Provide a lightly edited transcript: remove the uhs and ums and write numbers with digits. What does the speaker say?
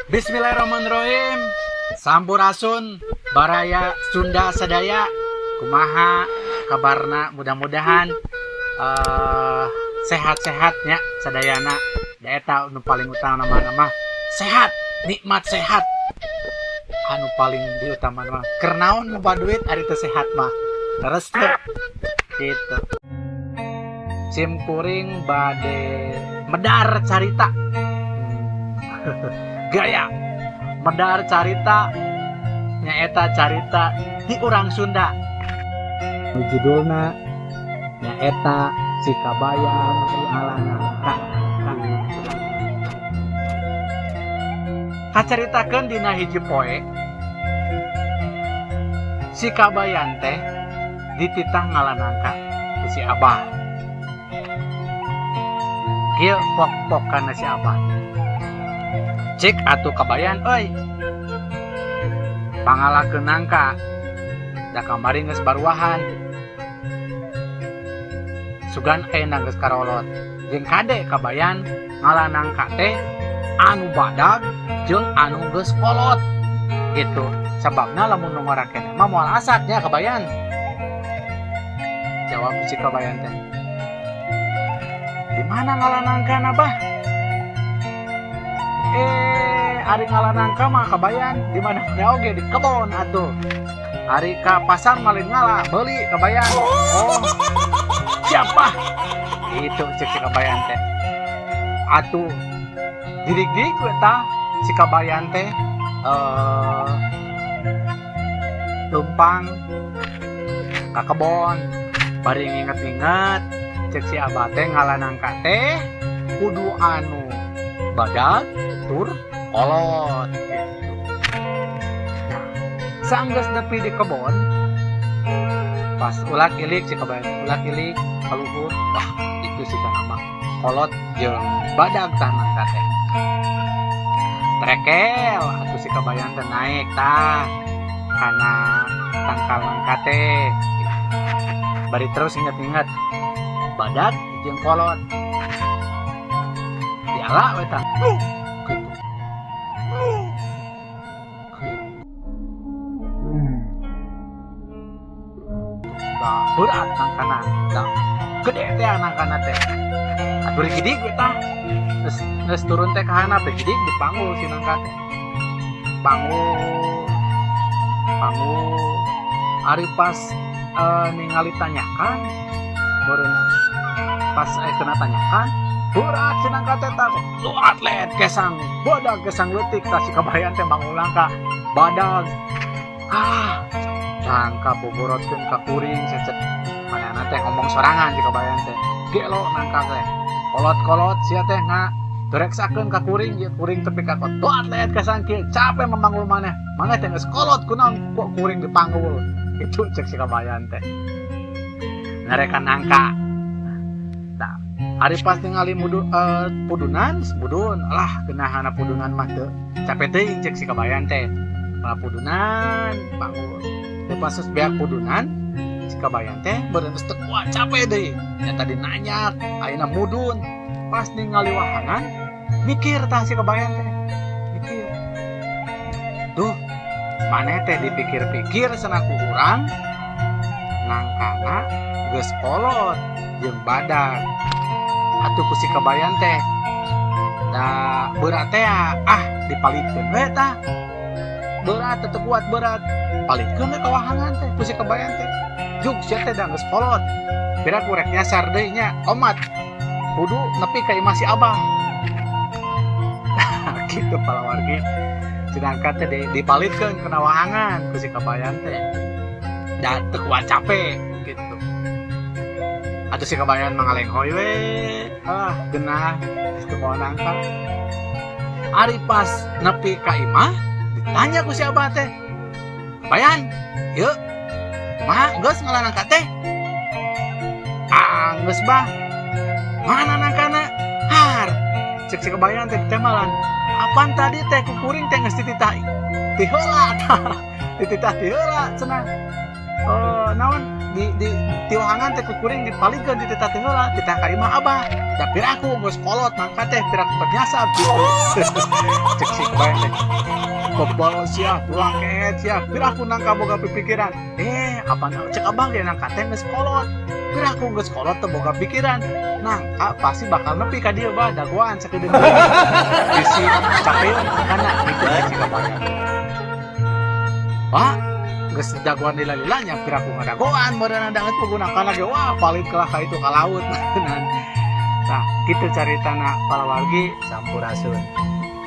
Bismillahirrahmanirrahim. Sampurasun baraya Sunda sadaya. Kumaha kabarna, mudah-mudahan sehat-sehatnya sadayana. Daeta nu paling utama nama sehat, nikmat sehat. Anu paling diutama mah kernaon nu duit ari teu sehat mah. Terus teh gitu. Sim kuring bade medar carita. Gaya medar carita nyaeta carita di urang Sunda. Judulna nyaeta Cikabayang Ngalanangka. Kacaritakeun dina hiji poe Cikabayang teh dititah ngalanangka ku si Abah. Kieu pok-pokan si Abah. Cik atuh kabayan euy. Pangalakeun nangka da kamari geus baruahan. Sugan ayeuna geus karolot. Jeung kade kabayan ngalanangka teh anu badag jeung anu geus kolot. Gitu. Sababna lamun nu ngarakenna mah moal asat nya kabayan. Jawab si kabayan teh. Di mana ngalanangka Abah? Ari ngalanangka mah kabayan di mana oge di kebon atuh. Ari ka pasar malin ngala beli kabayan. Oh. Siapa? Itu cek si kabayan teh. Atuh didik-didik we tah si kabayan teh tumpang ka kebon. Bari nginget-inget cek si Abah teh ngalanangka teh kudu anu badag tur kolot gitu. Nah, saenggeus nepi di kebon, pas ulah ilik si kabayan ulah ilik kaluhur, wah itu si kana kolot jeung badag tah nangka teh. Trekel atuh si kabayan teh naik tah kana tangkal nangka teh. Bari terus inget-inget badag jeung kolot. Diala we tah. Berat nangkana, gede teh nangkana teh. Atuh gidig we tah. Geus turun teh ka handap teh gidig dipanggul si nangka teh. Panggul. Ari pas ningali tanyakan, beureuna pas kena tanyakan, berat si nangka teh tah. Lu atlet kesang, bodag kesang leutik tah si kabayan teh bangun langka badag. Nangka boborotkeun ka kuring cecet. Manehna teh ngomong sorangan si kabayan teh. Gelo nangka teh. Kolot-kolot sia teh direksakeun ka kuring, ieu kuring tepi ka kot. Tuh atlet kesang kieu, capek membangun maneh. Maneh teh geus kolot kunaon kok kuring dipanggul. Itu cek si kabayan teh. Ngarekan nangka. Tah, ari pas ningali pudunan, budun. Alah geunahana pudunan mah teu. Capek teuing cek si kabayan teh. Malah pudunan bangun. Pas beak pudunan si kabayan teh beureun geus teu kuat capek deui. Nya tadi nanyak ayeuna mudun. Pas ningali wahangan mikir tah si kabayan teh. Mikir. Duh, maneh teh dipikir-pikir cenah ku urang nangkana geus kolot jeung badag. Atuh ku si kabayan teh da berat teh dipalitkeun we tah. Berat tetep kuat berat. Palitkeun we ka wahangan teh ku si kabayan teh. Juk sia teh da geus kolot. Bira ku rek nyasar deui nya omat. Kudu nepi ka imah si Abah. Kitu palawargi. Sedangkan teh dipalitkeun kana wahangan ku si kabayan teh. Da teu kuat capek gitu. Atuh si kabayan mangalenghoy we. Geunah geus teu moal nangka. Ari pas nepi ka imah ditanya ku si Abah teh. Kabayan, yeuh. Kumaha geus ngalanangka teh? Geus Bah. Mana nangkana? Har. Cek si kabayan teh temalan. Apaan tadi teh ku kuring teh geus dititah. Ti heula tah. Dititah ti heula cenah. Naon di wahangan teh ku kuring dipalikeun dititah ti heula, titah ka imah Abah. Da piraku geus kolot mangka teh piraku bernyasab gitu. Cek si kabayan teh bebal sia pulang keet sia pira aku nangka boga pikiran apa cek abang ge nangka teh geus kolot pira aku geus kolot teh boga pikiran nangka pasti bakal nepi ka dieu bah dagoan sakedeung bisi capeun kana gitu aja kabayan Pak geus dagoan lila-lilanya pira aku ngadagoan badan danget menggunakan lagi wah paling kelah ka itu ka laut nah kitu caritana palawargi Sampurasun.